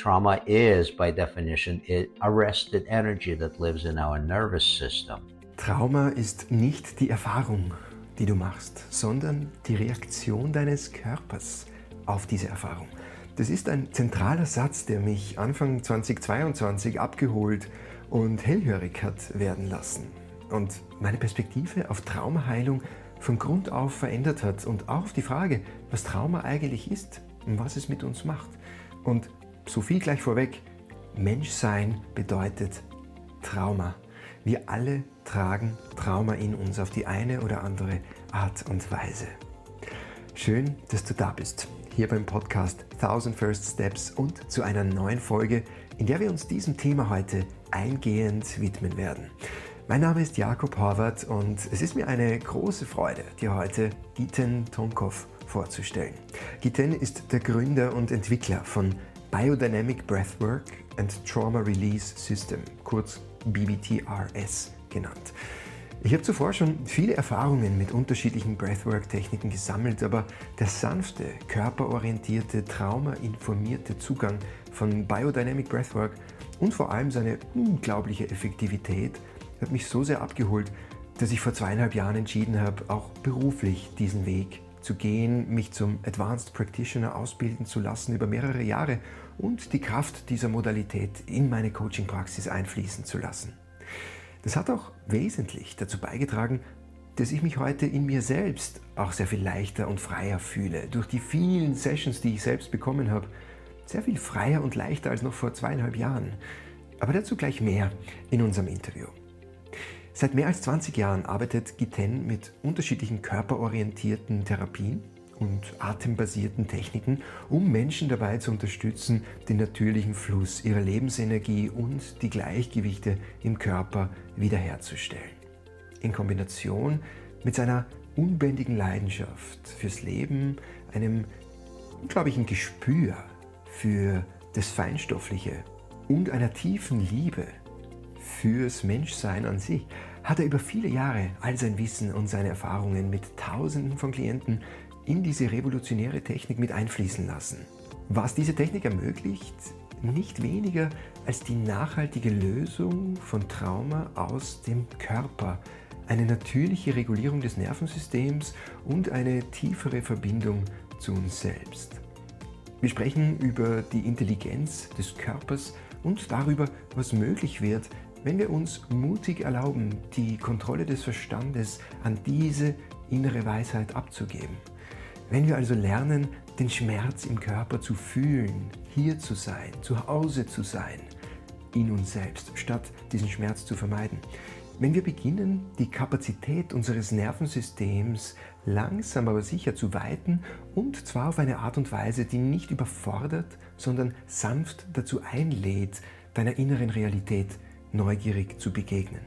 trauma is, by definition, arrested energy that lives in our nervous system. Trauma ist nicht die Erfahrung, die du machst, sondern die Reaktion deines Körpers auf diese Erfahrung. Das ist ein zentraler Satz, der mich Anfang 2022 abgeholt und hellhörig hat werden lassen und meine Perspektive auf Traumaheilung von Grund auf verändert hat und auch auf die Frage, was Trauma eigentlich ist und was es mit uns macht. Und so viel gleich vorweg, Menschsein bedeutet Trauma. Wir alle tragen Trauma in uns auf die eine oder andere Art und Weise. Schön, dass du da bist, hier beim Podcast 1000 First Steps und zu einer neuen Folge, in der wir uns diesem Thema heute eingehend widmen werden. Mein Name ist Jakob und es ist mir eine große Freude, dir heute Giten Tonkov vorzustellen. Giten ist der Gründer und Entwickler von Biodynamic Breathwork and Trauma Release System, kurz BBTRS genannt. Ich habe zuvor schon viele Erfahrungen mit unterschiedlichen Breathwork-Techniken gesammelt, aber der sanfte, körperorientierte, traumainformierte Zugang von Biodynamic Breathwork und vor allem seine unglaubliche Effektivität hat mich so sehr abgeholt, dass ich vor 2,5 Jahren entschieden habe, auch beruflich diesen Weg zu gehen, mich zum Advanced Practitioner ausbilden zu lassen über mehrere Jahre und die Kraft dieser Modalität in meine Coaching-Praxis einfließen zu lassen. Das hat auch wesentlich dazu beigetragen, dass ich mich heute in mir selbst auch sehr viel leichter und freier fühle. Durch die vielen Sessions, die ich selbst bekommen habe, sehr viel freier und leichter als noch vor 2,5 Jahren. Aber dazu gleich mehr in unserem Interview. Seit mehr als 20 Jahren arbeitet Giten mit unterschiedlichen körperorientierten Therapien und atembasierten Techniken, um Menschen dabei zu unterstützen, den natürlichen Fluss ihrer Lebensenergie und die Gleichgewichte im Körper wiederherzustellen. In Kombination mit seiner unbändigen Leidenschaft fürs Leben, einem unglaublichen Gespür für das Feinstoffliche und einer tiefen Liebe fürs Menschsein an sich, hat er über viele Jahre all sein Wissen und seine Erfahrungen mit Tausenden von Klienten in diese revolutionäre Technik mit einfließen lassen. Was diese Technik ermöglicht, nicht weniger als die nachhaltige Lösung von Trauma aus dem Körper, eine natürliche Regulierung des Nervensystems und eine tiefere Verbindung zu uns selbst. Wir sprechen über die Intelligenz des Körpers und darüber, was möglich wird, wenn wir uns mutig erlauben, die Kontrolle des Verstandes an diese innere Weisheit abzugeben. Wenn wir also lernen, den Schmerz im Körper zu fühlen, hier zu sein, zu Hause zu sein, in uns selbst, statt diesen Schmerz zu vermeiden. Wenn wir beginnen, die Kapazität unseres Nervensystems langsam aber sicher zu weiten und zwar auf eine Art und Weise, die nicht überfordert, sondern sanft dazu einlädt, deiner inneren Realität neugierig zu begegnen.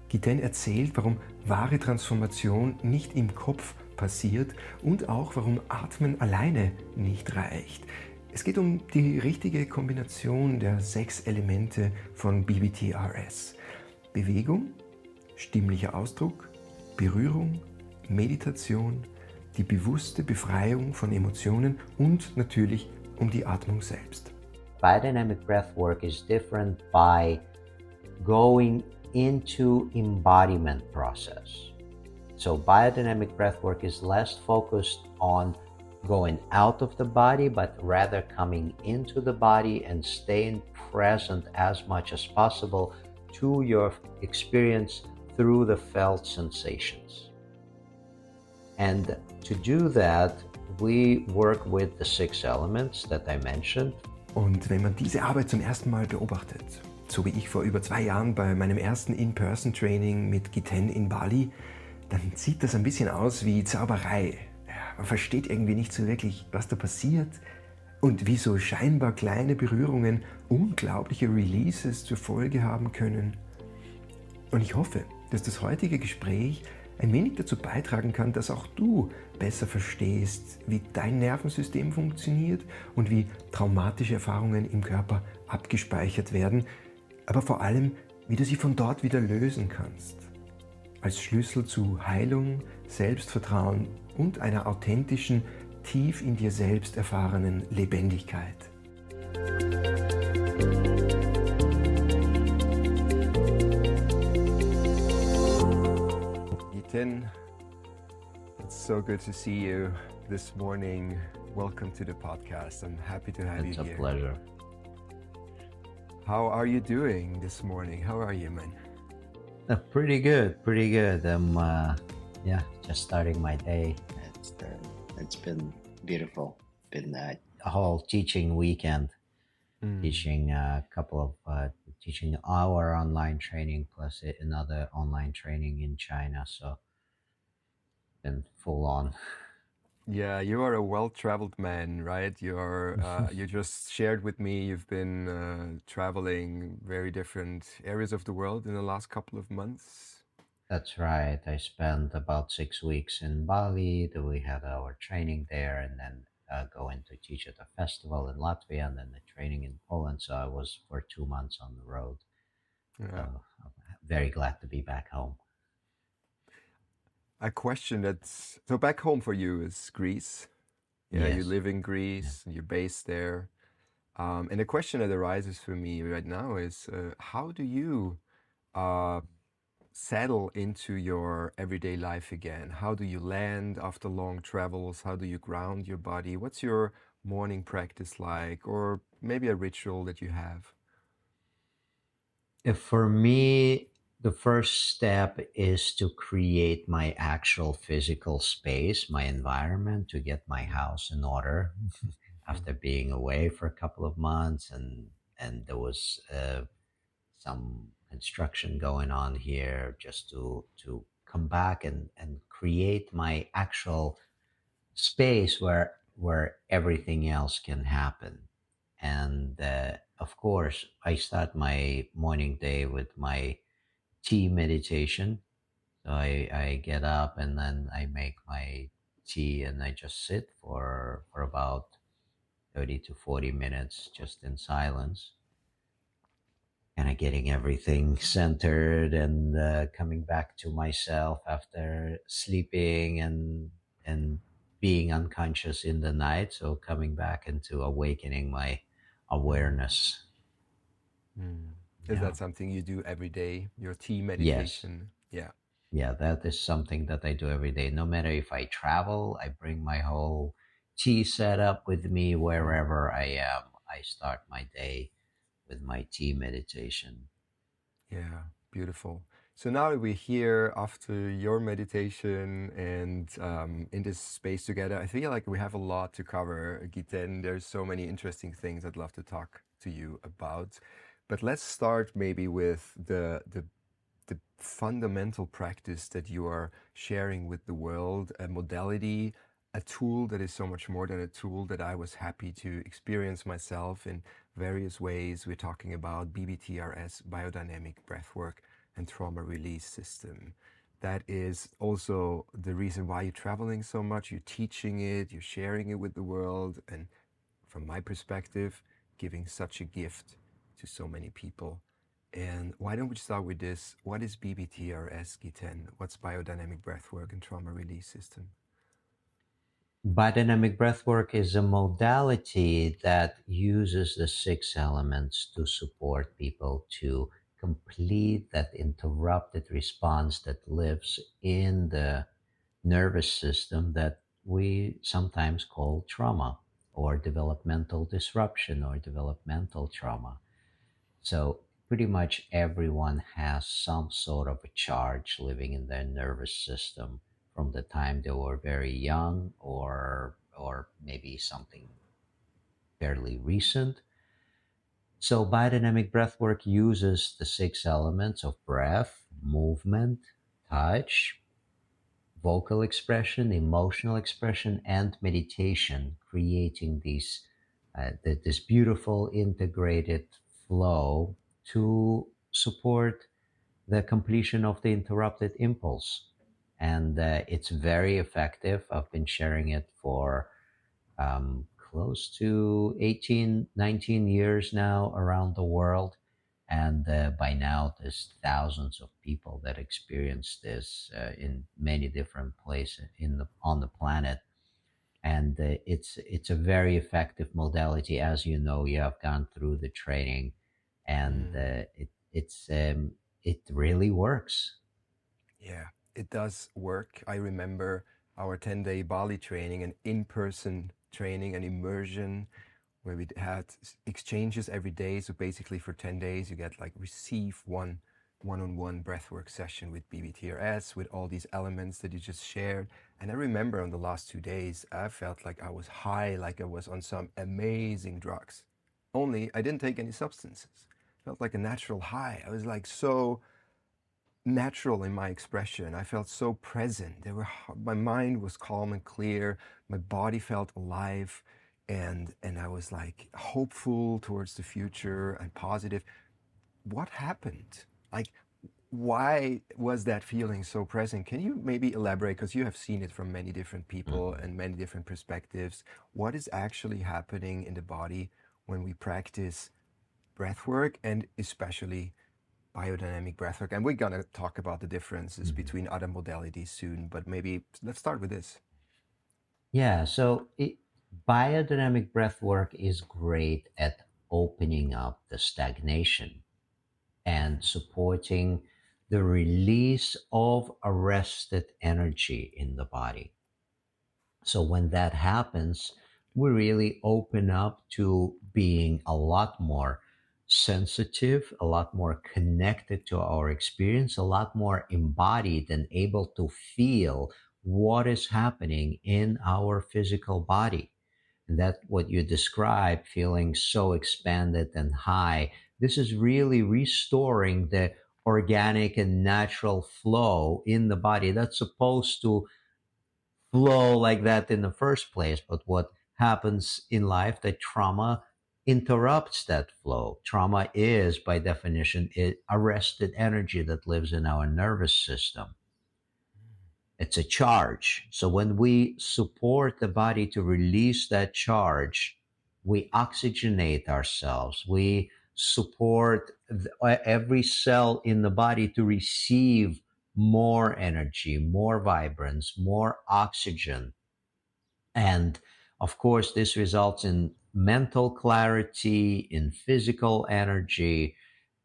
Giten erzählt, warum wahre Transformation nicht im Kopf passiert und auch warum Atmen alleine nicht reicht. Es geht um die richtige Kombination der 6 Elemente von BBTRS. Bewegung, stimmlicher Ausdruck, Berührung, Meditation, die bewusste Befreiung von Emotionen und natürlich um die Atmung selbst. Biodynamic breathwork is different by going into embodiment process. So biodynamic breathwork is less focused on going out of the body, but rather coming into the body and staying present as much as possible to your experience through the felt sensations. And to do that, we work with the 6 elements that I mentioned. Und wenn man diese Arbeit zum ersten Mal beobachtet, so wie ich vor über 2 Jahren bei meinem ersten In-Person-Training mit Giten in Bali, dann sieht das ein bisschen aus wie Zauberei. Ja, man versteht irgendwie nicht so wirklich, was da passiert und wie so scheinbar kleine Berührungen unglaubliche Releases zur Folge haben können. Und ich hoffe, dass das heutige Gespräch ein wenig dazu beitragen kann, dass auch du besser verstehst, wie dein Nervensystem funktioniert und wie traumatische Erfahrungen im Körper abgespeichert werden, aber vor allem, wie du sie von dort wieder lösen kannst. Als Schlüssel zu Heilung, Selbstvertrauen und einer authentischen, tief in dir selbst erfahrenen Lebendigkeit. Giten. It's so good to see you this morning. Welcome to the podcast. I'm happy to have you here. It's a pleasure. How are you doing this morning? How are you, man? Pretty good, pretty good. I'm just starting my day. It's been beautiful. Been a whole teaching weekend. Teaching teaching our online training plus another online training in China. So been full on. Yeah, you are a well-traveled man, right? You just shared with me you've been traveling very different areas of the world in the last couple of months. That's right. I spent about 6 weeks in Bali. Then we had our training there, and then going to teach at a festival in Latvia, and then the training in Poland. So I was for 2 months on the road. Yeah. So I'm very glad to be back home. A question so back home for you is Greece. Yeah, Yes. You live in Greece, and you're based there. And the question that arises for me right now is, how do you settle into your everyday life again? How do you land after long travels? How do you ground your body? What's your morning practice like, or maybe a ritual that you have? For me, the first step is to create my actual physical space, my environment, to get my house in order after being away for a couple of months, and there was some construction going on here, just to come back and create my actual space where everything else can happen. And of course, I start my morning day with my tea meditation. So I get up and then I make my tea and I just sit for about 30 to 40 minutes just in silence, kind of getting everything centered and coming back to myself after sleeping and being unconscious in the night. So coming back into awakening my awareness. Is that something you do every day, your tea meditation? Yes. Yeah, that is something that I do every day. No matter if I travel, I bring my whole tea setup with me wherever I am. I start my day with my tea meditation. Yeah, beautiful. So now that we're here after your meditation and in this space together, I feel like we have a lot to cover, Giten. There's so many interesting things I'd love to talk to you about. But let's start maybe with the fundamental practice that you are sharing with the world, a modality, a tool that is so much more than a tool that I was happy to experience myself in various ways. We're talking about BBTRS, biodynamic breathwork, and trauma release system. That is also the reason why you're traveling so much. You're teaching it, you're sharing it with the world, and from my perspective, giving such a gift to so many people. And why don't we start with this? What is BBTRS, Giten? What's biodynamic breathwork and trauma release system? Biodynamic breathwork is a modality that uses the 6 elements to support people to complete that interrupted response that lives in the nervous system that we sometimes call trauma or developmental disruption or developmental trauma. So pretty much everyone has some sort of a charge living in their nervous system from the time they were very young or maybe something fairly recent. So biodynamic breathwork uses the 6 elements of breath, movement, touch, vocal expression, emotional expression, and meditation, creating this beautiful integrated flow to support the completion of the interrupted impulse. And it's very effective. I've been sharing it for close to 18, 19 years now around the world. And by now, there's thousands of people that experience this in many different places on the planet. And it's a very effective modality. As you know, you have gone through the training, and it really works. Yeah, it does work. I remember our 10-day Bali training, an in-person training, an immersion where we had exchanges every day. So basically for 10 days, you get like receive one-on-one breathwork session with BBTRS, with all these elements that you just shared. And I remember on the last 2 days, I felt like I was high, like I was on some amazing drugs. Only I didn't take any substances. Felt like a natural high. I was like so natural in my expression. I felt so present. My mind was calm and clear. My body felt alive, and I was like hopeful towards the future and positive. What happened? Like, why was that feeling so present? Can you maybe elaborate, because you have seen it from many different people and many different perspectives? What is actually happening in the body when we practice breath work, and especially biodynamic breathwork? And we're going to talk about the differences between other modalities soon, but maybe let's start with this. Yeah, so biodynamic breath work is great at opening up the stagnation and supporting the release of arrested energy in the body. So when that happens, we really open up to being a lot more sensitive, a lot more connected to our experience, a lot more embodied and able to feel what is happening in our physical body. And that what you describe, feeling so expanded and high, this is really restoring the organic and natural flow in the body that's supposed to flow like that in the first place. But what happens in life, that trauma interrupts that flow. Trauma is, by definition, arrested energy that lives in our nervous system. It's a charge. So when we support the body to release that charge, we oxygenate ourselves. We support every cell in the body to receive more energy, more vibrance, more oxygen. And of course, this results in mental clarity, in physical energy.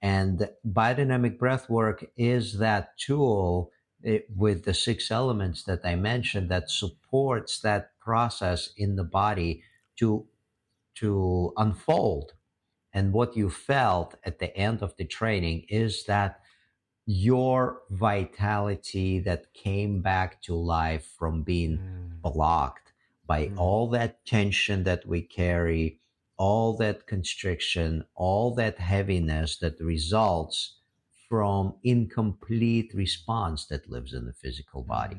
And biodynamic breath work is that tool, with the 6 elements that I mentioned, that supports that process in the body to unfold. And what you felt at the end of the training is that your vitality that came back to life from being blocked by all that tension that we carry, all that constriction, all that heaviness that results from incomplete response that lives in the physical body.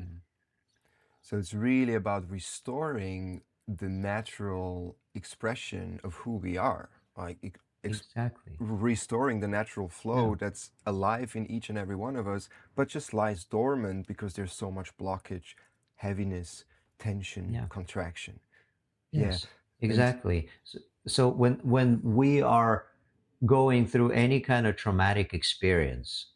So it's really about restoring the natural expression of who we are, like Exactly. restoring the natural flow that's alive in each and every one of us, but just lies dormant because there's so much blockage, heaviness, tension, contraction. Yes, And exactly. So when we are going through any kind of traumatic experience,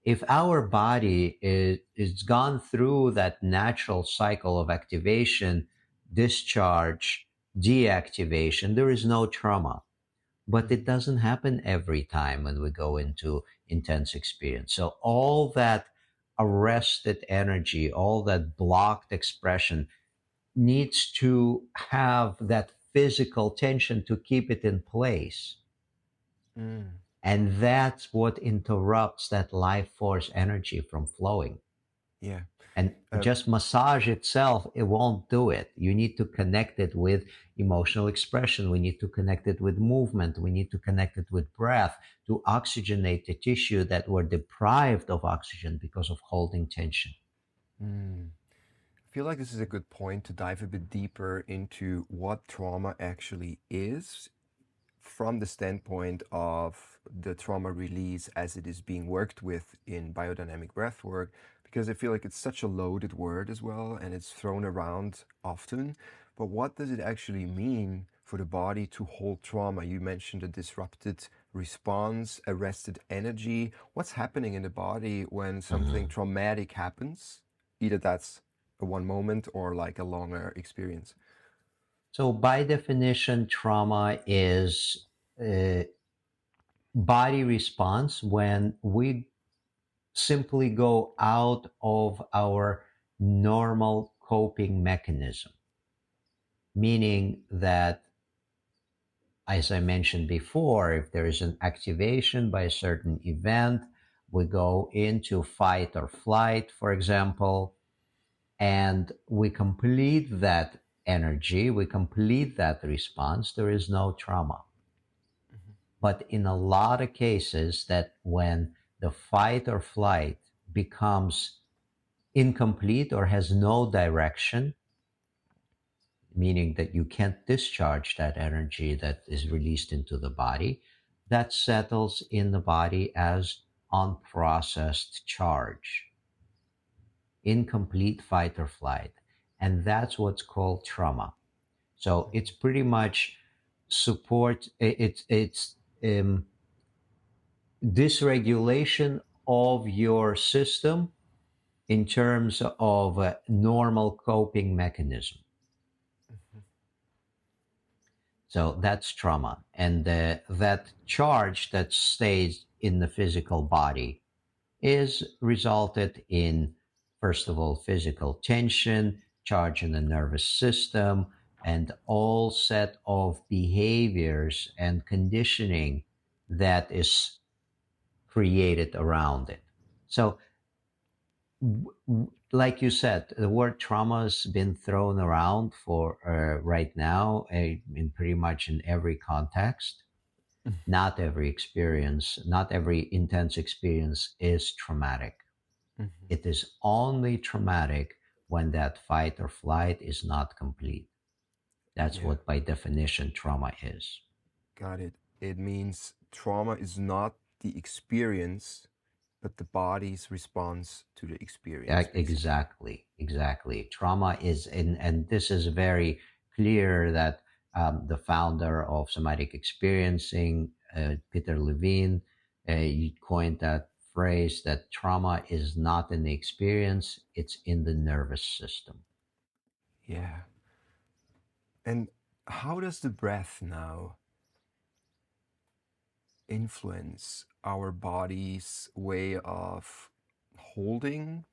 if our body is gone through that natural cycle of activation, discharge, deactivation, there is no trauma. But it doesn't happen every time when we go into intense experience. So all that arrested energy, all that blocked expression needs to have that physical tension to keep it in place. And that's what interrupts that life force energy from flowing. yeah. And just massage itself, it won't do it. You need to connect it with emotional expression. We need to connect it with movement. We need to connect it with breath to oxygenate the tissue that were deprived of oxygen because of holding tension. I feel like this is a good point to dive a bit deeper into what trauma actually is from the standpoint of the trauma release as it is being worked with in biodynamic breathwork, because I feel like it's such a loaded word as well, and it's thrown around often. But what does it actually mean for the body to hold trauma? You mentioned a disrupted response, arrested energy. What's happening in the body when something traumatic happens? Either that's a one moment or like a longer experience. So, by definition, trauma is body response when we simply go out of our normal coping mechanism, meaning that, as I mentioned before, if there is an activation by a certain event, we go into fight or flight, for example, and we complete that energy, we complete that response, there is no trauma. But in a lot of cases, that when the fight or flight becomes incomplete or has no direction, meaning that you can't discharge that energy that is released into the body, that settles in the body as unprocessed charge, incomplete fight or flight. And that's what's called trauma. So it's pretty much it's dysregulation of your system in terms of a normal coping mechanism. So that's trauma. And that charge that stays in the physical body is resulted in, first of all, physical tension, charge in the nervous system, and all set of behaviors and conditioning that is created around it. So like you said, the word trauma has been thrown around for right now in pretty much in every context. Not every experience, not every intense experience is traumatic. It is only traumatic when that fight or flight is not complete. That's what, by definition, trauma is. Got it. It means trauma is not the experience, but the body's response to the experience. Exactly. Trauma is, and this is very clear that the founder of somatic experiencing, Peter Levine, he coined that phrase that trauma is not in the experience, it's in the nervous system. Yeah. And how does the breath now influence our body's way of holding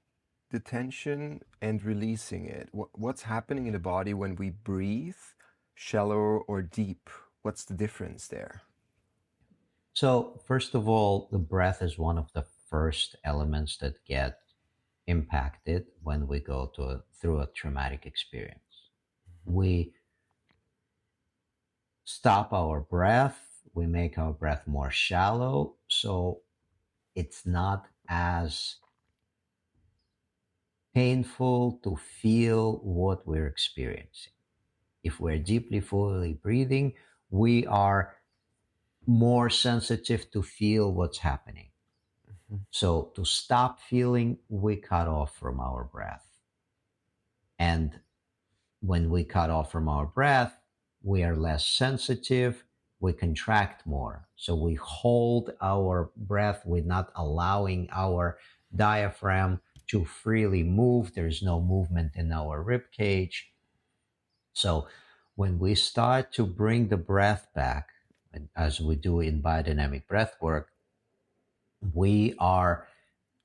the tension and releasing it? What's happening in the body when we breathe, shallow or deep? What's the difference there? So, first of all, the breath is one of the first elements that get impacted when we go through a traumatic experience. We stop our breath, we make our breath more shallow, so it's not as painful to feel what we're experiencing. If we're deeply, fully breathing, we are more sensitive to feel what's happening. So to stop feeling, we cut off from our breath. And when we cut off from our breath, we are less sensitive, we contract more. So we hold our breath, we're not allowing our diaphragm to freely move. There's no movement in our rib cage. So when we start to bring the breath back, as we do in biodynamic breath work, we are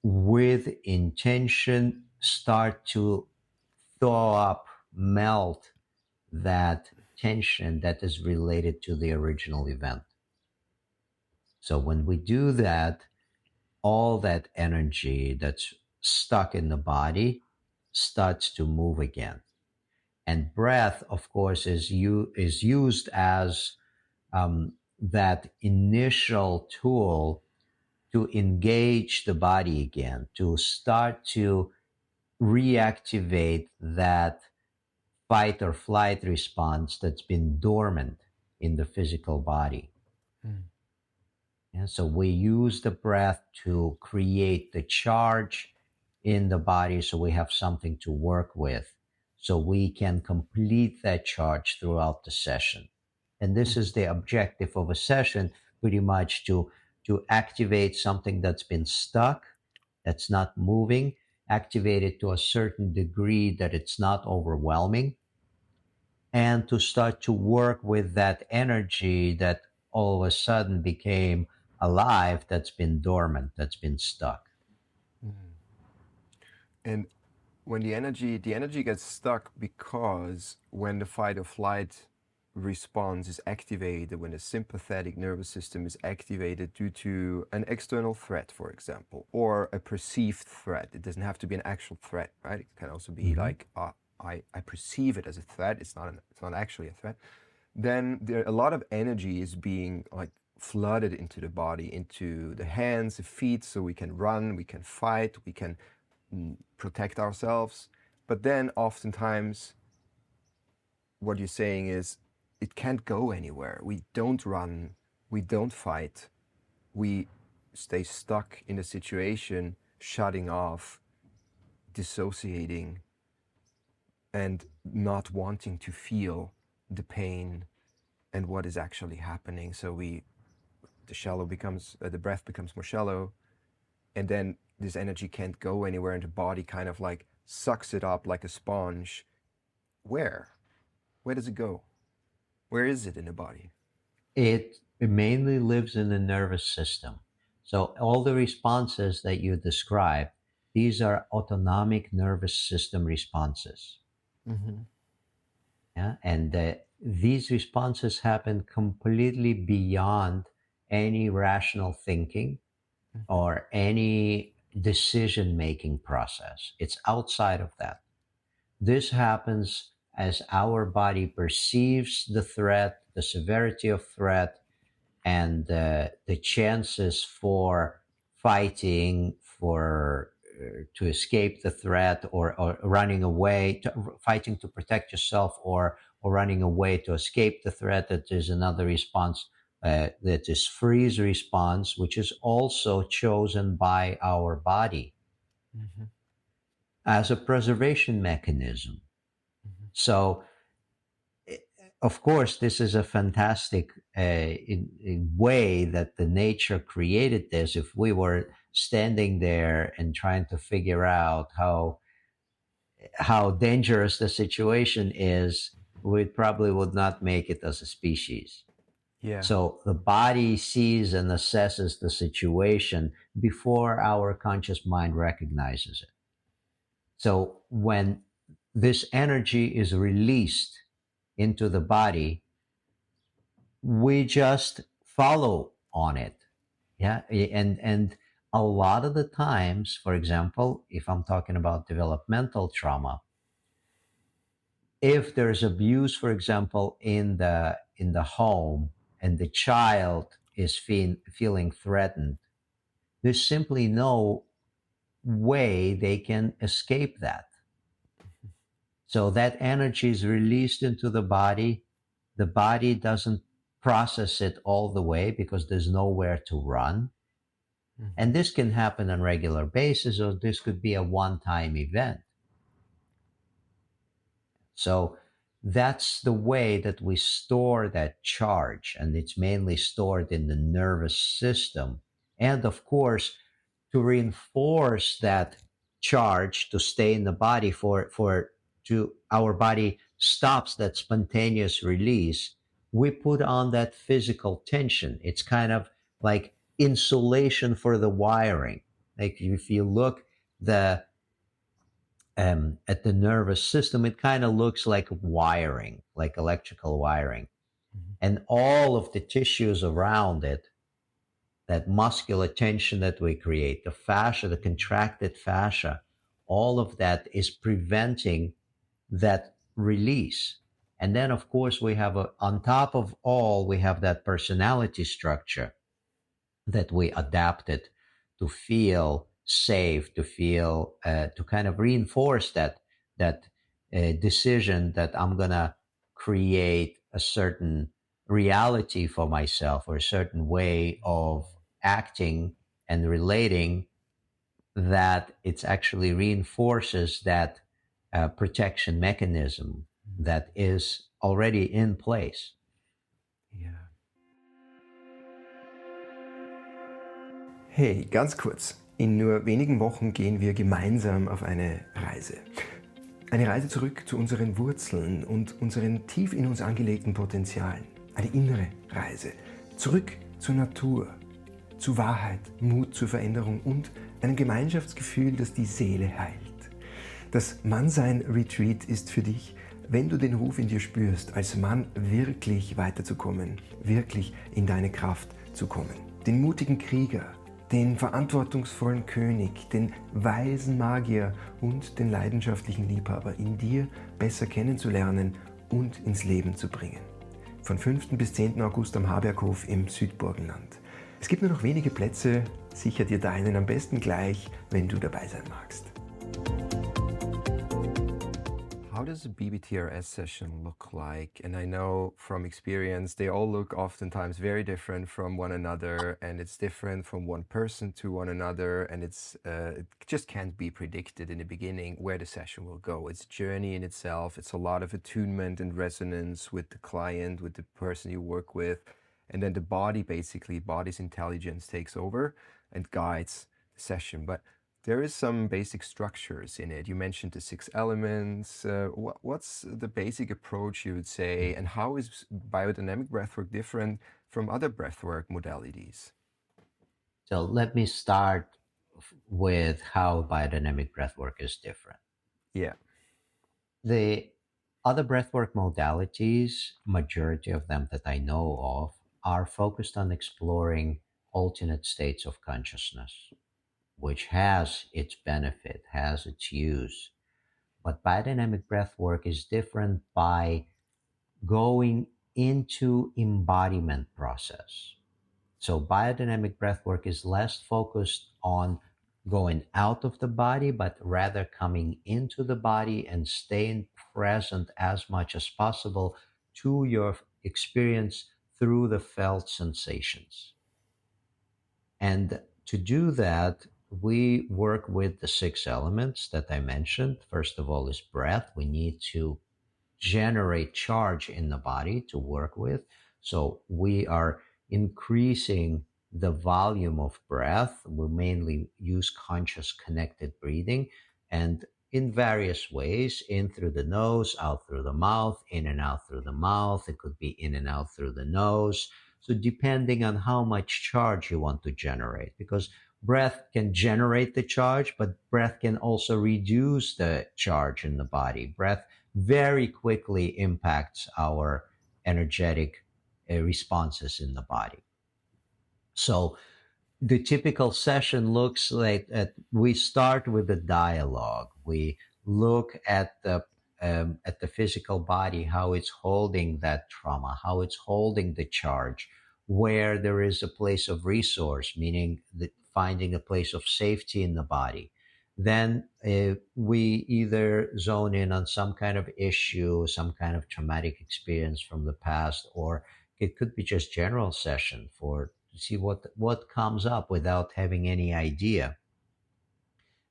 with intention start to thaw up, melt that tension that is related to the original event. So when we do that, all that energy that's stuck in the body starts to move again. And breath, of course, is used as that initial tool to engage the body again, to start to reactivate that fight or flight response that's been dormant in the physical body. And so we use the breath to create the charge in the body so we have something to work with, so we can complete that charge throughout the session. And this is the objective of a session, pretty much to activate something that's been stuck, that's not moving, activate it to a certain degree that it's not overwhelming, and to start to work with that energy that all of a sudden became alive, that's been dormant, that's been stuck. And when the energy gets stuck because when the fight or flight response is activated, when the sympathetic nervous system is activated due to an external threat, for example, or a perceived threat. It doesn't have to be an actual threat, right? It can also be like, I perceive it as a threat. It's not actually a threat. Then a lot of energy is being like flooded into the body, into the hands, the feet, so we can run, we can fight, we can protect ourselves. But then oftentimes what you're saying is it can't go anywhere. We don't run, we don't fight, we stay stuck in a situation, shutting off, dissociating, and not wanting to feel the pain and what is actually happening. So the breath becomes more shallow, and then this energy can't go anywhere, and the body kind of like sucks it up like a sponge. Where does it go? Where is it in the body? It mainly lives in the nervous system. So all the responses that you described, these are autonomic nervous system responses. Yeah? And these responses happen completely beyond any rational thinking or any decision-making process. It's outside of that. This happens as our body perceives the threat, the severity of threat, and the chances for fighting, to escape the threat, or running away, fighting to protect yourself, or running away to escape the threat. That is another response, that is freeze response, which is also chosen by our body as a preservation mechanism. So, of course, this is a fantastic way that the nature created this. If we were standing there and trying to figure out how dangerous the situation is, we probably would not make it as a species. Yeah. So the body sees and assesses the situation before our conscious mind recognizes it. So when this energy is released into the body, we just follow on it. Yeah. And a lot of the times, for example, if I'm talking about developmental trauma, if there's abuse, for example, in the home, and the child is feeling threatened, there's simply no way they can escape that. So that energy is released into the body. The body doesn't process it all the way because there's nowhere to run. And this can happen on a regular basis, or this could be a one-time event. So that's the way that we store that charge, and it's mainly stored in the nervous system. And of course, to reinforce that charge to stay in the body, our body stops that spontaneous release, we put on that physical tension. It's kind of like insulation for the wiring. Like if you look at the nervous system, it kind of looks like wiring, like electrical wiring. And all of the tissues around it, that muscular tension that we create, the fascia, the contracted fascia, all of that is preventing that release. And then, of course, we have on top of all, we have that personality structure that we adapted to feel safe, to feel, to kind of reinforce that decision that I'm gonna create a certain reality for myself, or a certain way of acting and relating, that it's actually reinforces that protection mechanism that is already in place. Ja. Hey, ganz kurz. In nur wenigen Wochen gehen wir gemeinsam auf eine Reise. Eine Reise zurück zu unseren Wurzeln und unseren tief in uns angelegten Potenzialen. Eine innere Reise. Zurück zur Natur. zu Wahrheit, Mut zur Veränderung und einem Gemeinschaftsgefühl, das die Seele heilt. Das Mannsein-Retreat ist für dich, wenn du den Ruf in dir spürst, als Mann wirklich weiterzukommen, wirklich in deine Kraft zu kommen. Den mutigen Krieger, den verantwortungsvollen König, den weisen Magier und den leidenschaftlichen Liebhaber in dir besser kennenzulernen und ins Leben zu bringen. Von 5. bis 10. August am Haberghof im Südburgenland. Es gibt nur noch wenige Plätze, sicher dir deinen am besten gleich, wenn du dabei sein magst. How does a BBTRS session look like? And I know from experience, they all look oftentimes very different from one another, and it's different from one person to one another, and it just can't be predicted in the beginning where the session will go. It's a journey in itself. It's a lot of attunement and resonance with the client, with the person you work with, and then the body, basically, body's intelligence takes over and guides the session. But there is some basic structures in it. You mentioned the 6 elements. What's the basic approach you would say, and how is biodynamic breathwork different from other breathwork modalities? So let me start with how biodynamic breathwork is different. Yeah. The other breathwork modalities, majority of them that I know of, are focused on exploring alternate states of consciousness, which has its benefit, has its use. But biodynamic breathwork is different by going into embodiment process. So biodynamic breathwork is less focused on going out of the body, but rather coming into the body and staying present as much as possible to your experience through the felt sensations. And to do that, we work with the 6 elements that I mentioned. First of all is breath. We need to generate charge in the body to work with. So we are increasing the volume of breath. We mainly use conscious connected breathing, and in various ways, in through the nose, out through the mouth, in and out through the mouth. It could be in and out through the nose. So depending on how much charge you want to generate, because breath can generate the charge, but breath can also reduce the charge in the body. Breath very quickly impacts our energetic responses in the body. So the typical session looks like we start with a dialogue. We look at the physical body, how it's holding that trauma, how it's holding the charge, where there is a place of resource, meaning finding a place of safety in the body. Then we either zone in on some kind of issue, some kind of traumatic experience from the past, or it could be just general session to see what comes up without having any idea.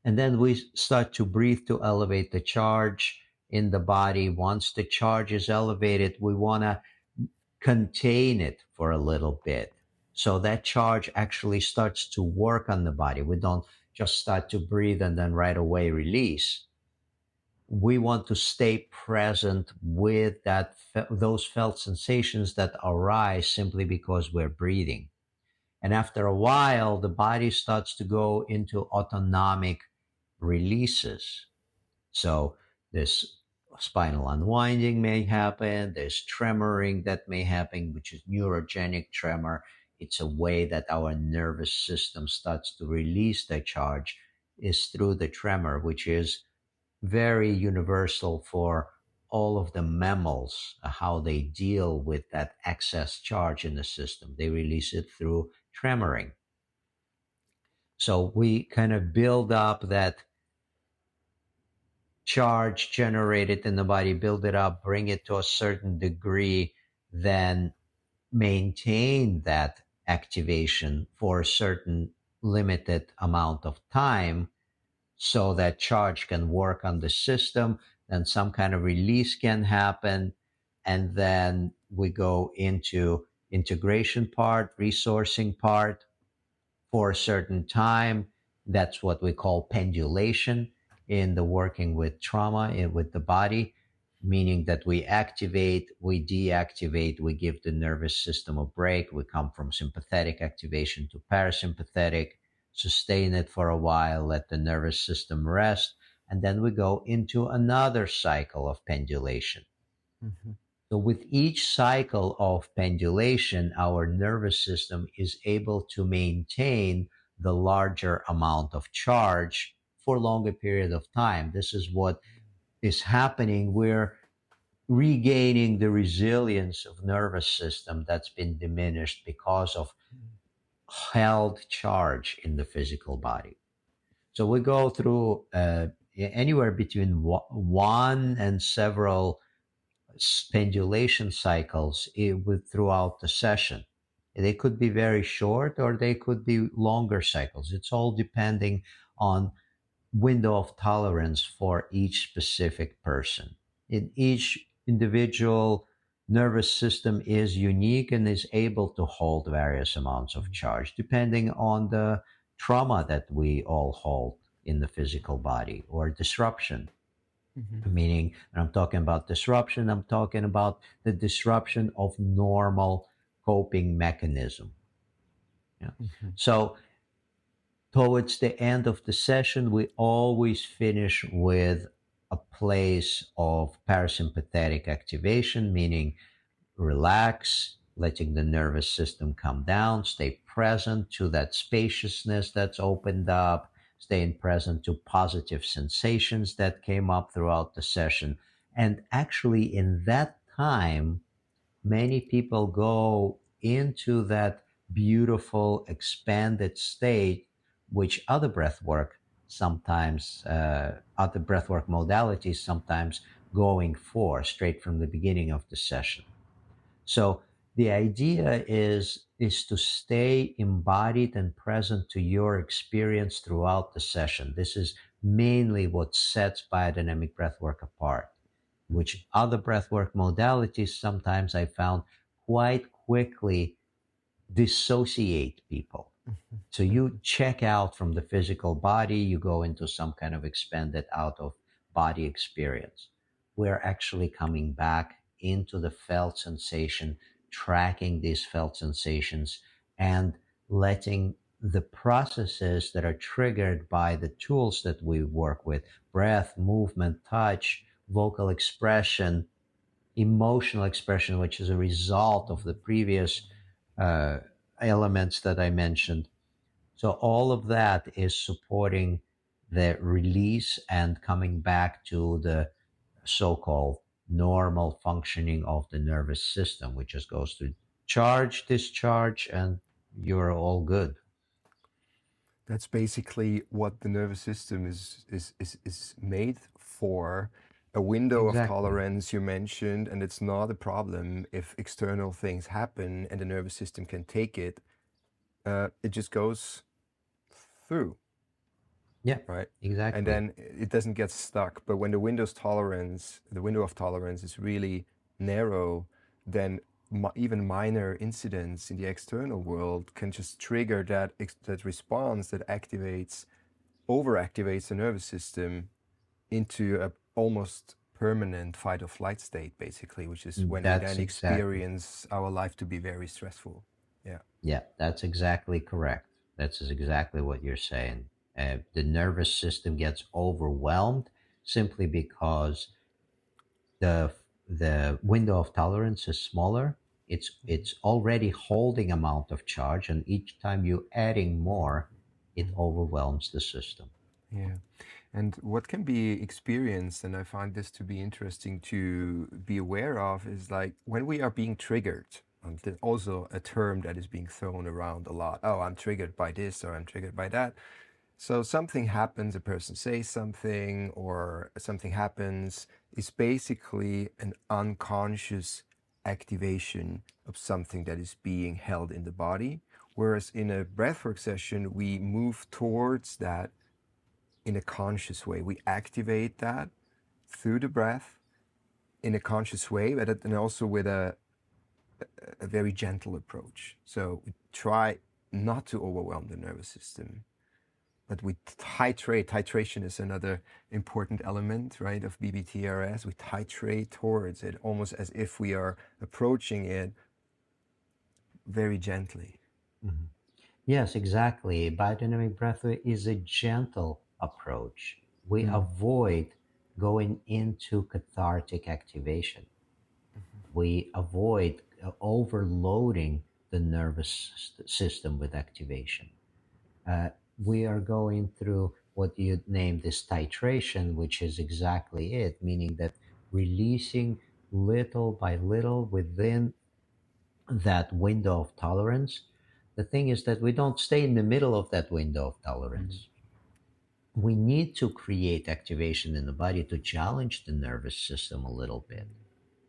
And then we start to breathe to elevate the charge in the body. Once the charge is elevated, we want to contain it for a little bit. So that charge actually starts to work on the body. We don't just start to breathe and then right away release. We want to stay present with those felt sensations that arise simply because we're breathing. And after a while, the body starts to go into autonomic releases. So this spinal unwinding may happen. There's tremoring that may happen, which is neurogenic tremor. It's a way that our nervous system starts to release the charge is through the tremor, which is very universal for all of the mammals, how they deal with that excess charge in the system. They release it through tremoring. So we kind of build up that charge generated in the body, build it up, bring it to a certain degree, then maintain that activation for a certain limited amount of time so that charge can work on the system, then some kind of release can happen, and then we go into integration part, resourcing part for a certain time. That's what we call pendulation in the working with trauma with the body. meaning that we activate, we deactivate, we give the nervous system a break. We come from sympathetic activation to parasympathetic, sustain it for a while, let the nervous system rest, and then we go into another cycle of pendulation. Mhm. So with each cycle of pendulation, our nervous system is able to maintain the larger amount of charge for a longer period of time. This is what is happening. We're regaining the resilience of nervous system that's been diminished because of held charge in the physical body. So we go through anywhere between one and several pendulation cycles throughout the session. They could be very short or they could be longer cycles. It's all depending on window of tolerance for each specific person. In each individual nervous system is unique and is able to hold various amounts of charge depending on the trauma that we all hold in the physical body or disruption. Mhm. Meaning, when I'm talking about disruption, I'm talking about the disruption of normal coping mechanism. Yeah. Mhm. So towards the end of the session, we always finish with a place of parasympathetic activation, meaning relax, letting the nervous system come down, stay present to that spaciousness that's opened up, staying present to positive sensations that came up throughout the session. And actually, in that time, many people go into that beautiful expanded state, which other breathwork modalities sometimes going for straight from the beginning of the session. So the idea is to stay embodied and present to your experience throughout the session. This is mainly what sets biodynamic breathwork apart, which other breathwork modalities sometimes I found quite quickly dissociate people. So you check out from the physical body, you go into some kind of expanded out of body experience. We're actually coming back into the felt sensation, tracking these felt sensations, and letting the processes that are triggered by the tools that we work with, breath, movement, touch, vocal expression, emotional expression, which is a result of the previous uh, elements that I mentioned. So all of that is supporting the release and coming back to the so-called normal functioning of the nervous system, which just goes through charge, discharge, and you're all good. That's basically what the nervous system is made for. A window of Exactly. tolerance you mentioned, and it's not a problem if external things happen and the nervous system can take it. It just goes through, Yeah, right? And exactly. then it doesn't get stuck. But when the the window of tolerance is really narrow, then even minor incidents in the external world can just trigger that response that overactivates the nervous system into a almost permanent fight or flight state, basically, which is when we That's then exactly. experience our life to be very stressful. Yeah. Yeah, that's exactly correct. That's exactly what you're saying. The nervous system gets overwhelmed simply because the the window of tolerance is smaller. It's already holding amount of charge, and each time you adding more, it overwhelms the system. Yeah. And what can be experienced, and I find this to be interesting to be aware of, is like when we are being triggered, and there's also a term that is being thrown around a lot. Oh, I'm triggered by this or I'm triggered by that. So something happens, a person says something, or something happens, is basically an unconscious activation of something that is being held in the body. Whereas in a breathwork session, we move towards that in a conscious way. We activate that through the breath in a conscious way, and also with a very gentle approach. So we try not to overwhelm the nervous system, that we titrate. Titration is another important element, right, of BBTRS. We titrate towards it almost as if we are approaching it very gently. Mhm. Yes, exactly. Biodynamic breathwork is a gentle approach. We avoid going into cathartic activation. We avoid overloading the nervous system with activation. We are going through what you named this titration, which is exactly it, meaning that releasing little by little within that window of tolerance. The thing is that we don't stay in the middle of that window of tolerance. We need to create activation in the body to challenge the nervous system a little bit.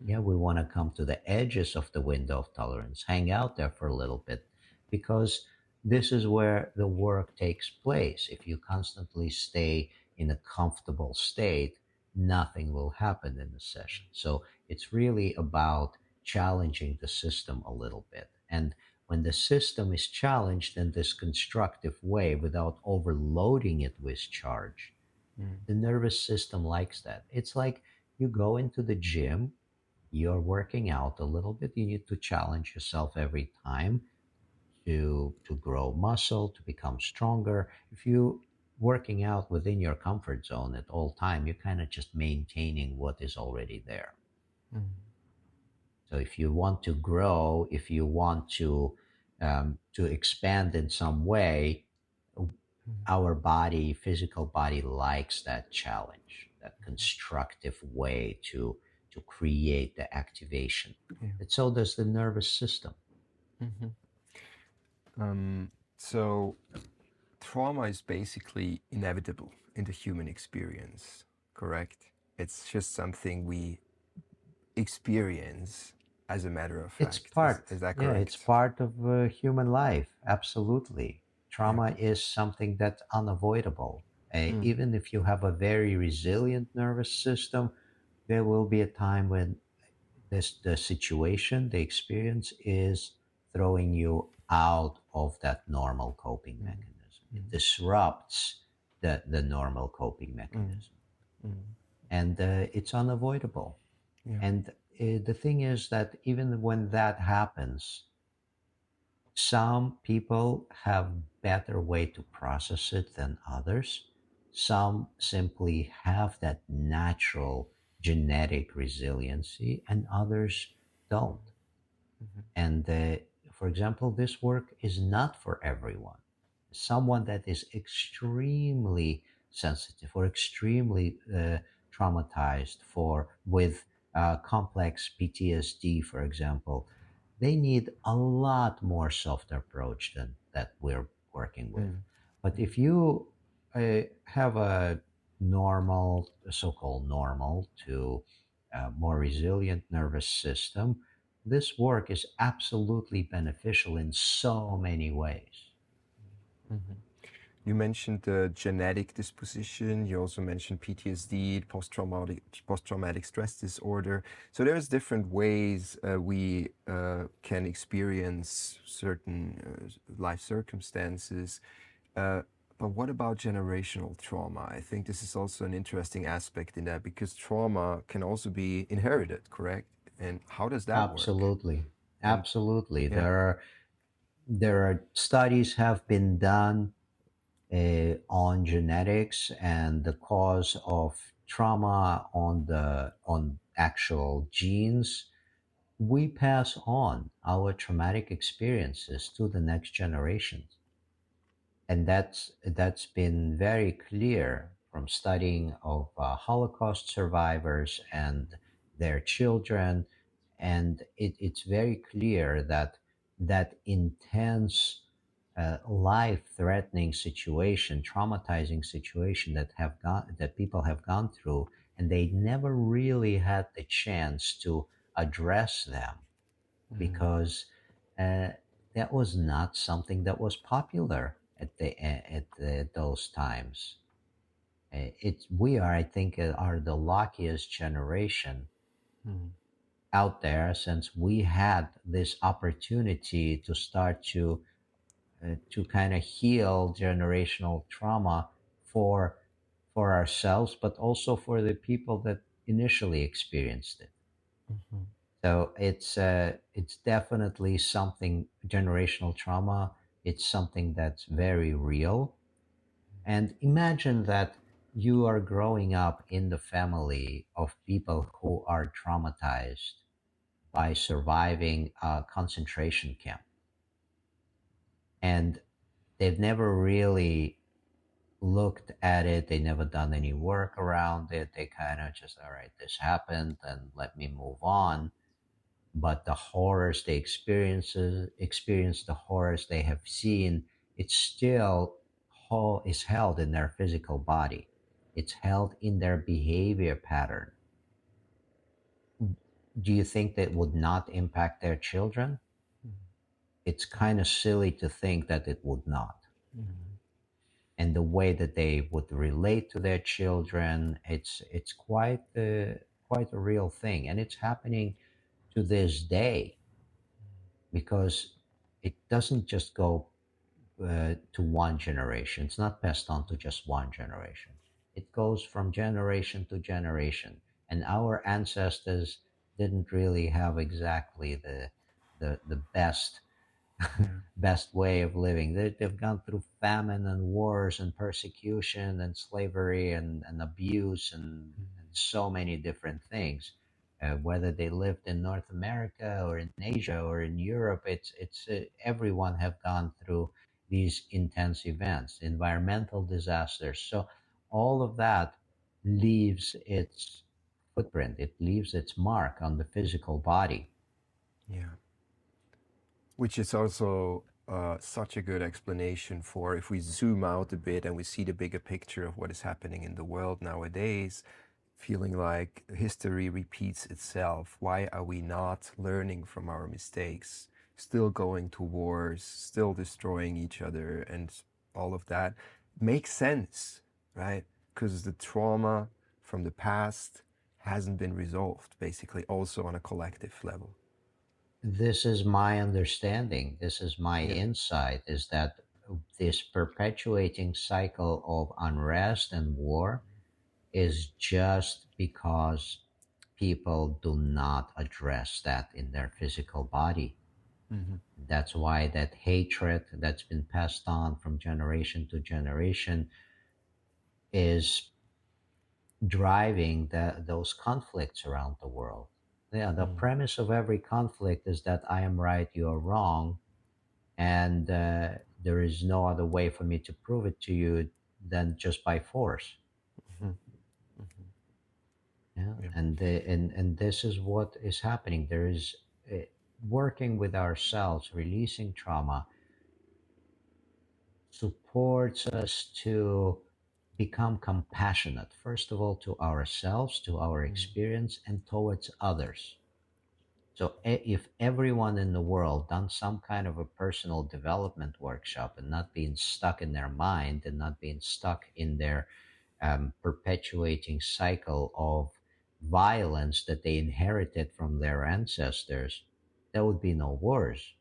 Yeah, we want to come to the edges of the window of tolerance, hang out there for a little bit, because this is where the work takes place. If you constantly stay in a comfortable state, nothing will happen in the session. So it's really about challenging the system a little bit. And when the system is challenged in this constructive way without overloading it with charge, the nervous system likes that. It's like you go into the gym, you're working out a little bit, you need to challenge yourself every time to grow muscle, to become stronger. If you working out within your comfort zone at all time, you're kind of just maintaining what is already there. So if you want to grow, if you want to expand in some way, our body, physical body, likes that challenge, that constructive way to create the activation. And so does the nervous system. So trauma is basically inevitable in the human experience, correct? It's just something we experience as a matter of fact. It's part, Is that yeah, correct? it's part of human life. Absolutely. Trauma is something that's unavoidable. Even if you have a very resilient nervous system, there will be a time when the situation, the experience is throwing you out of that normal coping mechanism. It disrupts the normal coping mechanism. And it's unavoidable. And the thing is that even when that happens, some people have better way to process it than others. Some simply have that natural genetic resiliency and others don't. And for example, this work is not for everyone. Someone that is extremely sensitive or extremely traumatized for with complex PTSD, for example, they need a lot more soft approach than that we're working with. But if you have a normal, so-called normal to more resilient nervous system, this work is absolutely beneficial in so many ways. You mentioned the genetic disposition. You also mentioned PTSD, post-traumatic stress disorder. So there's different ways we can experience certain life circumstances. But what about generational trauma? I think this is also an interesting aspect in that, because trauma can also be inherited, correct? And how does that work? Absolutely. And Absolutely. yeah. There are studies have been done on genetics and the cause of trauma on actual genes. We pass on our traumatic experiences to the next generations, and that's been very clear from studying of Holocaust survivors and their children. And it's very clear that that intense life-threatening situation, traumatizing situation that people have gone through, and they never really had the chance to address them because that was not something that was popular at those times. We are, I think, are the luckiest generation out there, since we had this opportunity to start to to kind of heal generational trauma for ourselves, but also for the people that initially experienced it. Mhm. So it's definitely something, generational trauma. It's something that's very real. And imagine that you are growing up in the family of people who are traumatized by surviving a concentration camp, and they've never really looked at it. They never done any work around it. They kind of just, all right, this happened and let me move on. But the horrors they experience, the horrors they have seen, it's still is held in their physical body. It's held in their behavior pattern. Do you think that would not impact their children? Mhm. It's kind of silly to think that it would not. Mhm. And the way that they would relate to their children, it's quite a real thing, and it's happening to this day, because it doesn't just go to one generation. It's not passed on to just one generation. It goes from generation to generation, and our ancestors didn't really have exactly the best Yeah. best way of living. They've gone through famine and wars and persecution and slavery and abuse and Mhm. so many different things. Whether they lived in North America or in Asia or in Europe, it's everyone have gone through these intense events, environmental disasters. So all of that leaves its footprint. It leaves its mark on the physical body. Yeah. Which is also such a good explanation for if we zoom out a bit and we see the bigger picture of what is happening in the world nowadays, feeling like history repeats itself. Why are we not learning from our mistakes? Still going to wars, still destroying each other, and all of that makes sense, right? Because the trauma from the past hasn't been resolved, basically, also on a collective level. This is my understanding, this is my Yeah. insight, is that this perpetuating cycle of unrest and war is just because people do not address that in their physical body. Mm-hmm. That's why that hatred that's been passed on from generation to generation is driving those conflicts around the world. Yeah, the Mm. premise of every conflict is that I am right, you are wrong, and there is no other way for me to prove it to you than just by force. Mhm. Mhm. Yeah, Yeah. and this is what is happening. There is working with ourselves, releasing trauma, supports us to become compassionate, first of all, to ourselves, to our Mm. experience, and towards others. So if everyone in the world done some kind of a personal development workshop and not being stuck in their mind and not being stuck in their perpetuating cycle of violence that they inherited from their ancestors, there would be no wars.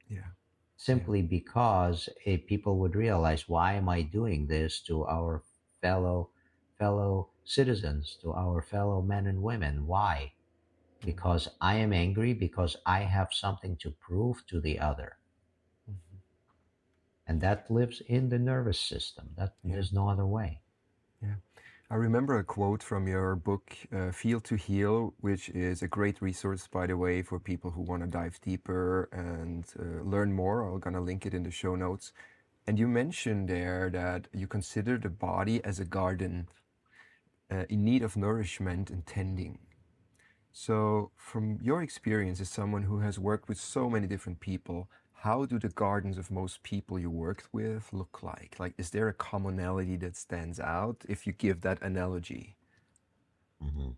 Yeah. Yeah. Simply because people would realize, why am I doing this to our fellow citizens, to our fellow men and women? Why? Mm. Because I am angry, because I have something to prove to the other. Mhm. And that lives in the nervous system. That Yeah. there's no other way. Yeah. I remember a quote from your book, Feel to Heal, which is a great resource, by the way, for people who want to dive deeper and learn more. I'm going to link it in the show notes. And you mentioned there that you consider the body as a garden in need of nourishment and tending. So, from your experience as someone who has worked with so many different people, how do the gardens of most people you worked with look like? Like, is there a commonality that stands out if you give that analogy? Mhm.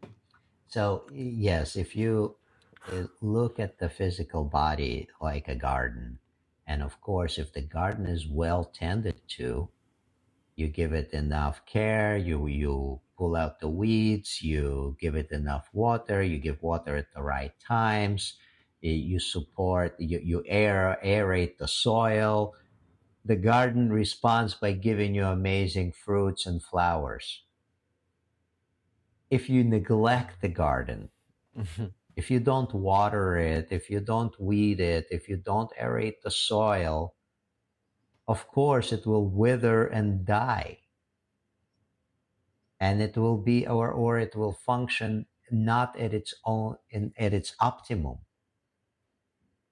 So, yes, if you look at the physical body like a garden, and of course, if the garden is well tended to, you give it enough care, you pull out the weeds, you give it enough water, you give water at the right times, you support, you aerate the soil, the garden responds by giving you amazing fruits and flowers. If you neglect the garden, if you don't water it, if you don't weed it, if you don't aerate the soil, of course it will wither and die. And it will be, or it will function not at its own, at its optimum.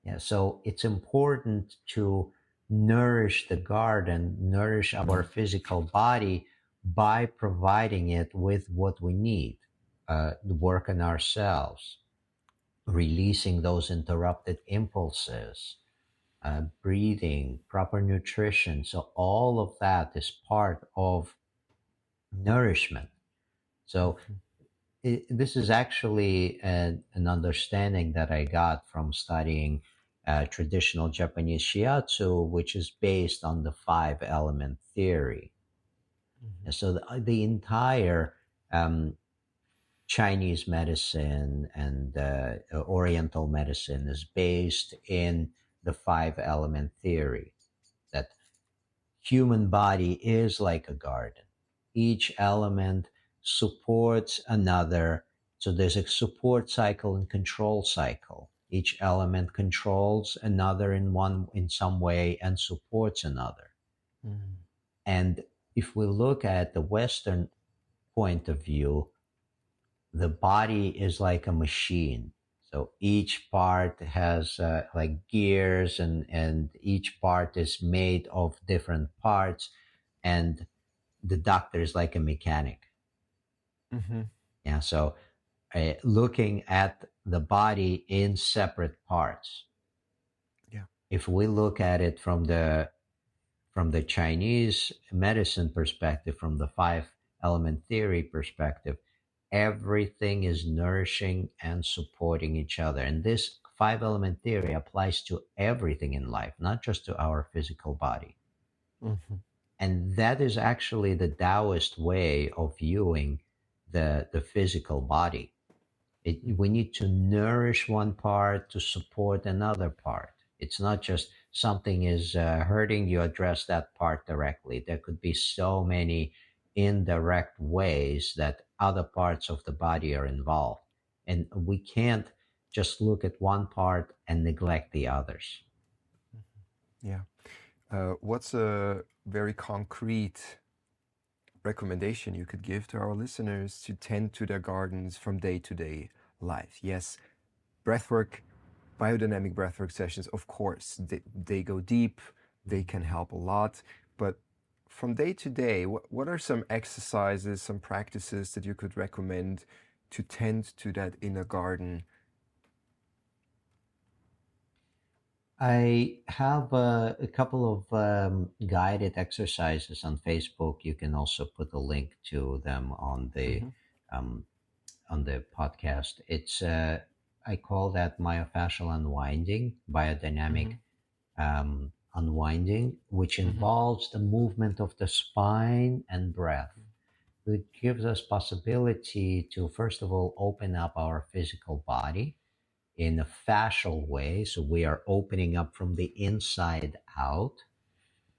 Yeah, so it's important to nourish the garden, nourish our physical body by providing it with what we need. Work on ourselves, releasing those interrupted impulses, breathing, proper nutrition. So all of that is part of nourishment. So this is actually an understanding that I got from studying traditional Japanese shiatsu, which is based on the 5-element theory. And so the entire Chinese medicine and Oriental medicine is based in the 5-element theory, that human body is like a garden. Each element supports another. So there's a support cycle and control cycle. Each element controls another in some way and supports another. And if we look at the Western point of view, the body is like a machine. So each part has like gears, and each part is made of different parts. And the doctor is like a mechanic. Yeah. So looking at the body in separate parts. Yeah. If we look at it from the Chinese medicine perspective, from the 5-element theory perspective, everything is nourishing and supporting each other. And this 5-element theory applies to everything in life, not just to our physical body. And that is actually the Taoist way of viewing the physical body. We need to nourish one part to support another part. It's not just something is hurting, you address that part directly. There could be so many indirect ways that other parts of the body are involved. And we can't just look at one part and neglect the others. Yeah. What's a very concrete recommendation you could give to our listeners to tend to their gardens from day to day life? Yes, breathwork, biodynamic breathwork sessions, of course, they go deep, they can help a lot. But from day to day, what are some exercises, some practices that you could recommend to tend to that inner garden? I have a couple of guided exercises on Facebook. You can also put a link to them on the podcast. It's I call that myofascial unwinding, biodynamic unwinding, which involves the movement of the spine and breath. It gives us possibility to, first of all, open up our physical body in a fascial way. So we are opening up from the inside out.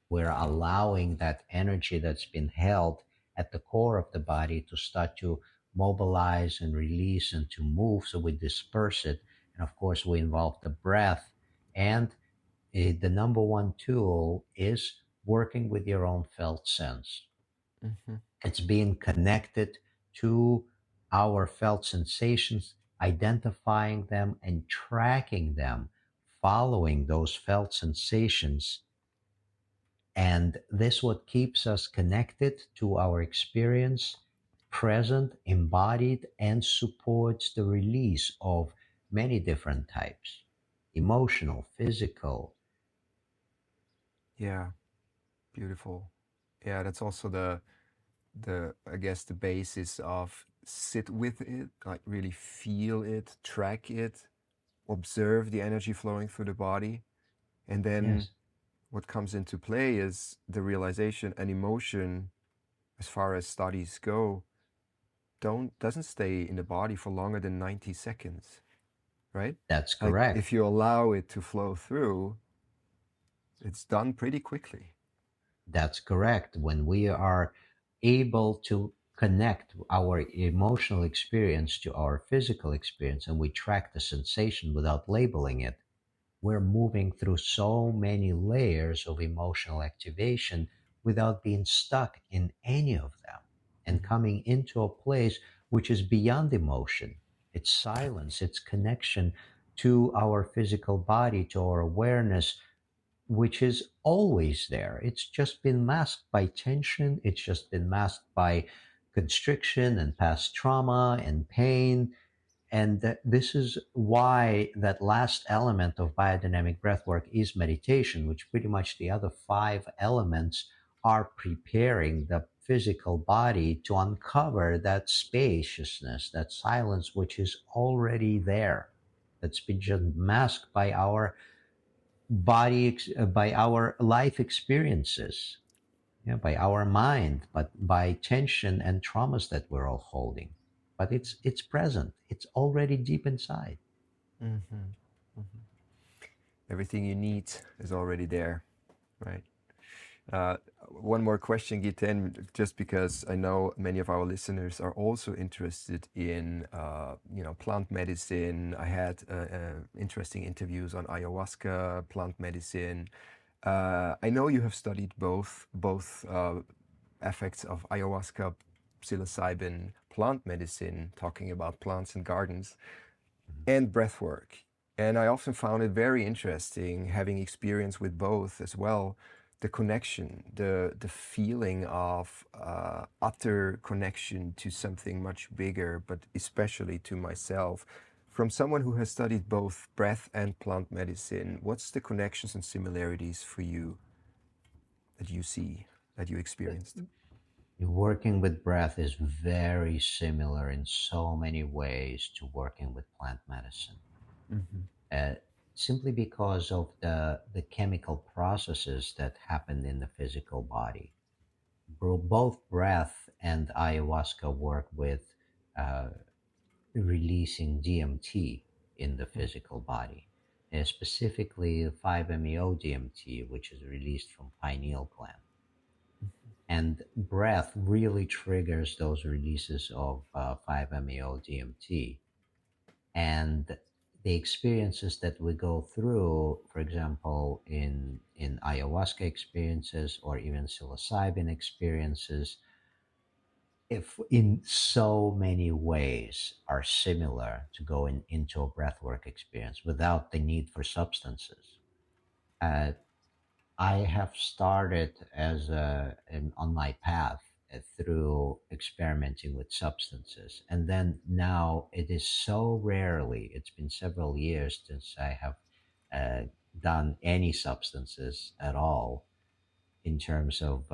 We're allowing that energy that's been held at the core of the body to start to mobilize and release and to move. So we disperse it. And of course, we involve the breath. And the number one tool is working with your own felt sense. It's being connected to our felt sensations, identifying them and tracking them, following those felt sensations. And this what keeps us connected to our experience, present, embodied, and supports the release of many different types: emotional, physical. Yeah, beautiful. Yeah, that's also the I guess the basis of sit with it, like really feel it, track it, observe the energy flowing through the body. And then Yes. what comes into play is the realization and emotion, as far as studies go, doesn't stay in the body for longer than 90 seconds, right? That's Like correct. if you allow it to flow through, it's done pretty quickly. That's correct. When we are able to connect our emotional experience to our physical experience and we track the sensation without labeling it, we're moving through so many layers of emotional activation without being stuck in any of them and coming into a place which is beyond emotion. It's silence, it's connection to our physical body, to our awareness, which is always there. It's just been masked by tension, it's just been masked by constriction and past trauma and pain. And this is why that last element of biodynamic breathwork is meditation, which pretty much the other five elements are preparing the physical body to uncover that spaciousness, that silence, which is already there. That's been just masked by our by our life experiences, yeah, by our mind, but by tension and traumas that we're all holding. But it's present. It's already deep inside. Mm-hmm. Mm-hmm. Everything you need is already there, right? Uh, One more question, Giten, just because I know many of our listeners are also interested in, plant medicine. I had interesting interviews on ayahuasca, plant medicine. I know you have studied both effects of ayahuasca, psilocybin, plant medicine, talking about plants and gardens, and breath work. And I often found it very interesting, having experience with both as well, the connection, the feeling of utter connection to something much bigger, but especially to myself. From someone who has studied both breath and plant medicine, what's the connections and similarities for you that you see, that you experienced? Working with breath is very similar in so many ways to working with plant medicine. Mm-hmm. uh, Simply because of the chemical processes that happen in the physical body. Both breath and ayahuasca work with uh, releasing DMT in the physical body, specifically 5-MeO DMT, which is released from pineal gland. And breath really triggers those releases of 5-MeO DMT. And the experiences that we go through, for example, in ayahuasca experiences or even psilocybin experiences, if in so many ways are similar to going into a breathwork experience without the need for substances. Uh, I have started on my path through experimenting with substances, and then now it is so rarely. It's been several years since I have uh, done any substances at all in terms of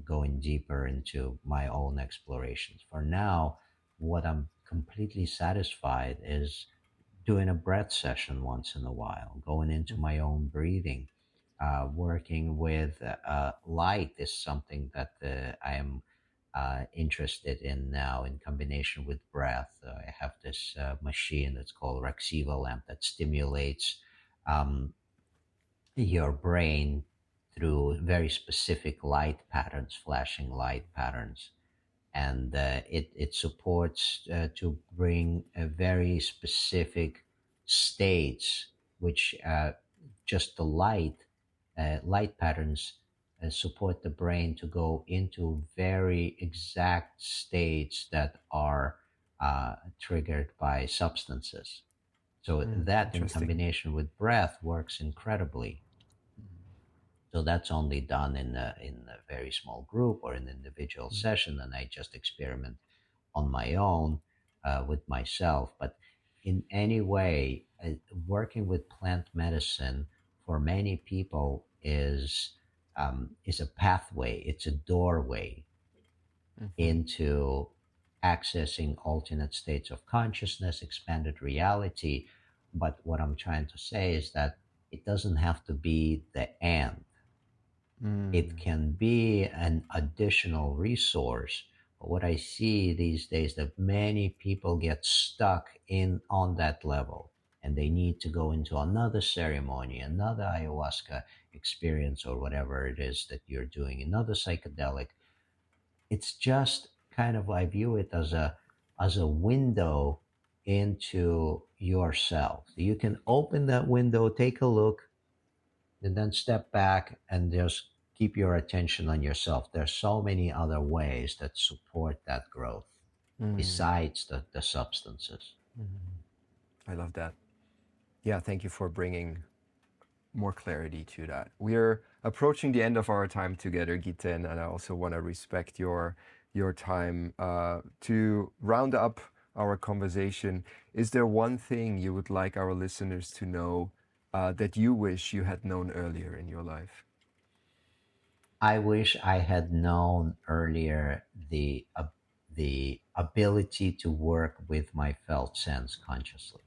going deeper into my own explorations. For now, what I'm completely satisfied is doing a breath session once in a while, going into my own breathing, working with light is something that I am interested in now in combination with breath. I have this machine that's called Raxiva lamp that stimulates um, your brain through very specific light patterns, flashing light patterns, and it supports to bring a very specific states which just the light patterns support the brain to go into very exact states that are triggered by substances. So that in Interesting. combination with breath works incredibly. So that's only done in a very small group or an individual session, and I just experiment on my own with myself. But in any way, working with plant medicine for many people is a pathway. It's a doorway Mm-hmm. into accessing alternate states of consciousness, expanded reality. But what I'm trying to say is that it doesn't have to be the end. It Mm. can be an additional resource. But what I see these days that many people get stuck in on that level. and they need to go into another ceremony, another ayahuasca experience, or whatever it is that you're doing, another psychedelic. It's just kind of, I view it as a window into yourself. You can open that window, take a look, and then step back and just keep your attention on yourself. There's so many other ways that support that growth besides the substances. I love that. Yeah, thank you for bringing more clarity to that. We're approaching the end of our time together, Giten, and I also want to respect your time. To round up our conversation, is there one thing you would like our listeners to know that you wish you had known earlier in your life? I wish I had known earlier the ability to work with my felt sense consciously.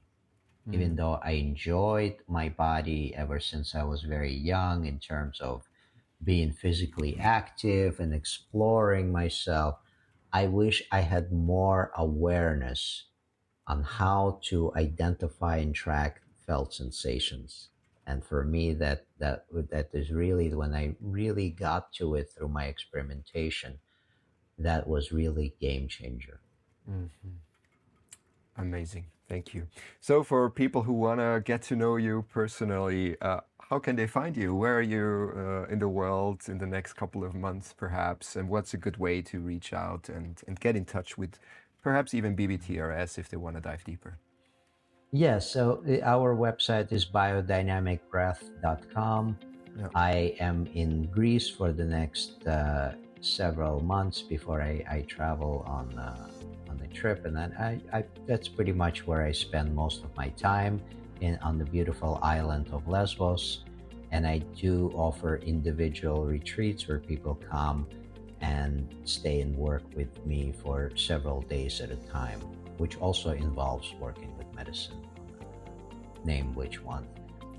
Even though I enjoyed my body ever since I was very young in terms of being physically active and exploring myself, I wish I had more awareness on how to identify and track felt sensations. And for me, that is really, when I really got to it through my experimentation, that was really game changer. Amazing. Thank you. So for people who want to get to know you personally, how can they find you? Where are you in the world in the next couple of months, perhaps? And what's a good way to reach out and get in touch with perhaps even BBTRS if they want to dive deeper? Yes, so our website is biodynamicbreath.com. Yeah. I am in Greece for the next several months before I travel on the trip, and then I that's pretty much where I spend most of my time, on the beautiful island of Lesbos. And I do offer individual retreats where people come and stay and work with me for several days at a time, which also involves working with medicine. Name which one,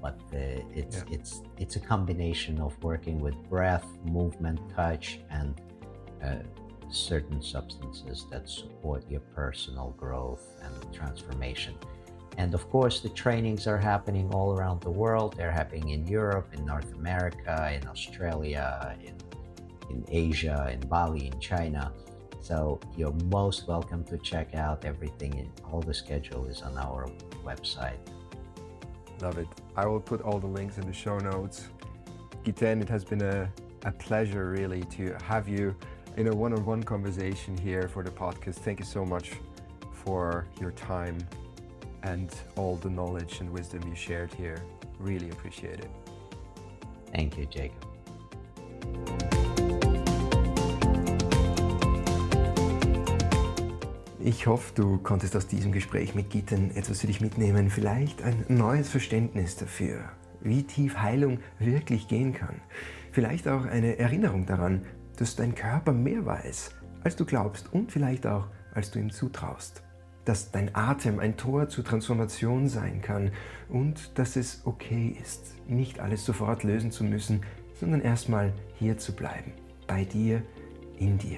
but it's a combination of working with breath, movement, touch, and certain substances that support your personal growth and transformation. And of course, the trainings are happening all around the world. They're happening in Europe, in North America, in Australia, in Asia, in Bali, in China. So you're most welcome to check out everything. And all the schedule is on our website. Love it. I will put all the links in the show notes. Giten, it has been a pleasure really to have you in a one-on-one conversation here for the podcast. Thank you so much for your time and all the knowledge and wisdom you shared here. Really appreciate it. Thank you, Jakob. Ich hoffe, du konntest aus diesem Gespräch mit Giten etwas für dich mitnehmen, vielleicht ein neues Verständnis dafür, wie tief Heilung wirklich gehen kann. Vielleicht auch eine Erinnerung daran, dass dein Körper mehr weiß, als du glaubst und vielleicht auch, als du ihm zutraust. Dass dein Atem ein Tor zur Transformation sein kann und dass es okay ist, nicht alles sofort lösen zu müssen, sondern erstmal hier zu bleiben, bei dir, in dir.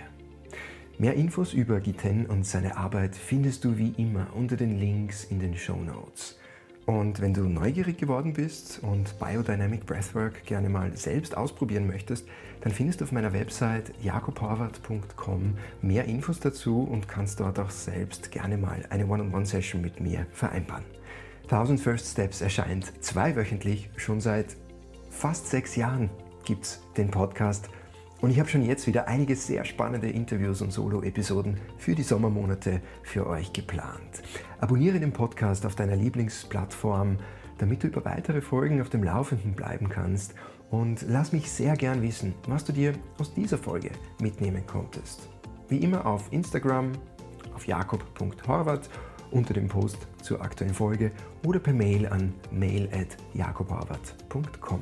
Mehr Infos über Giten und seine Arbeit findest du wie immer unter den Links in den Shownotes. Und wenn du neugierig geworden bist und Biodynamic Breathwork gerne mal selbst ausprobieren möchtest, dann findest du auf meiner Website jakophorvath.com mehr Infos dazu und kannst dort auch selbst gerne mal eine One-on-One-Session mit mir vereinbaren. 1000 First Steps erscheint zweiwöchentlich, schon seit fast 6 Jahren gibt es den Podcast. Und ich habe schon jetzt wieder einige sehr spannende Interviews und Solo-Episoden für die Sommermonate für euch geplant. Abonniere den Podcast auf deiner Lieblingsplattform, damit du über weitere Folgen auf dem Laufenden bleiben kannst. Und lass mich sehr gern wissen, was du dir aus dieser Folge mitnehmen konntest. Wie immer auf Instagram, auf jakob.horvath unter dem Post zur aktuellen Folge oder per Mail an mail@jakophorvath.com.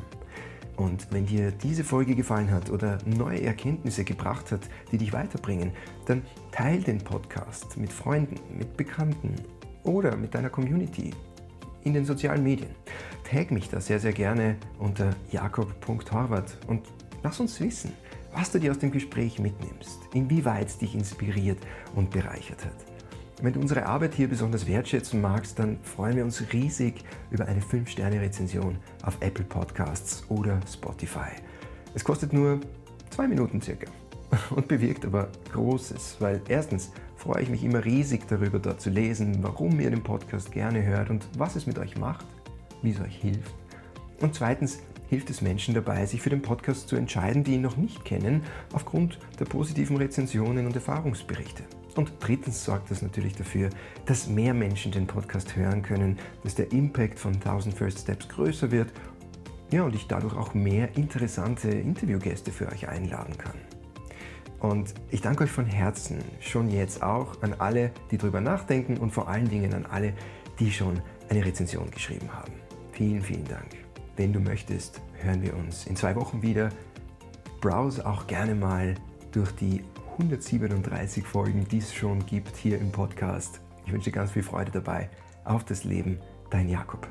Und wenn dir diese Folge gefallen hat oder neue Erkenntnisse gebracht hat, die dich weiterbringen, dann teile den Podcast mit Freunden, mit Bekannten oder mit deiner Community in den sozialen Medien. Tag mich da sehr, sehr gerne unter jakob.horvath und lass uns wissen, was du dir aus dem Gespräch mitnimmst, inwieweit es dich inspiriert und bereichert hat. Wenn du unsere Arbeit hier besonders wertschätzen magst, dann freuen wir uns riesig über eine 5-Sterne-Rezension auf Apple Podcasts oder Spotify. Es kostet nur 2 Minuten circa und bewirkt aber Großes, weil erstens freue ich mich immer riesig darüber, dort zu lesen, warum ihr den Podcast gerne hört und was es mit euch macht, wie es euch hilft. Und zweitens hilft es Menschen dabei, sich für den Podcast zu entscheiden, die ihn noch nicht kennen, aufgrund der positiven Rezensionen und Erfahrungsberichte. Und drittens sorgt das natürlich dafür, dass mehr Menschen den Podcast hören können, dass der Impact von 1000 First Steps größer wird, ja, und ich dadurch auch mehr interessante Interviewgäste für euch einladen kann. Und ich danke euch von Herzen, schon jetzt auch an alle, die drüber nachdenken und vor allen Dingen an alle, die schon eine Rezension geschrieben haben. Vielen, vielen Dank. Wenn du möchtest, hören wir uns in 2 Wochen wieder. Browse auch gerne mal durch die 137 Folgen, die es schon gibt hier im Podcast. Ich wünsche dir ganz viel Freude dabei. Auf das Leben, dein Jakob.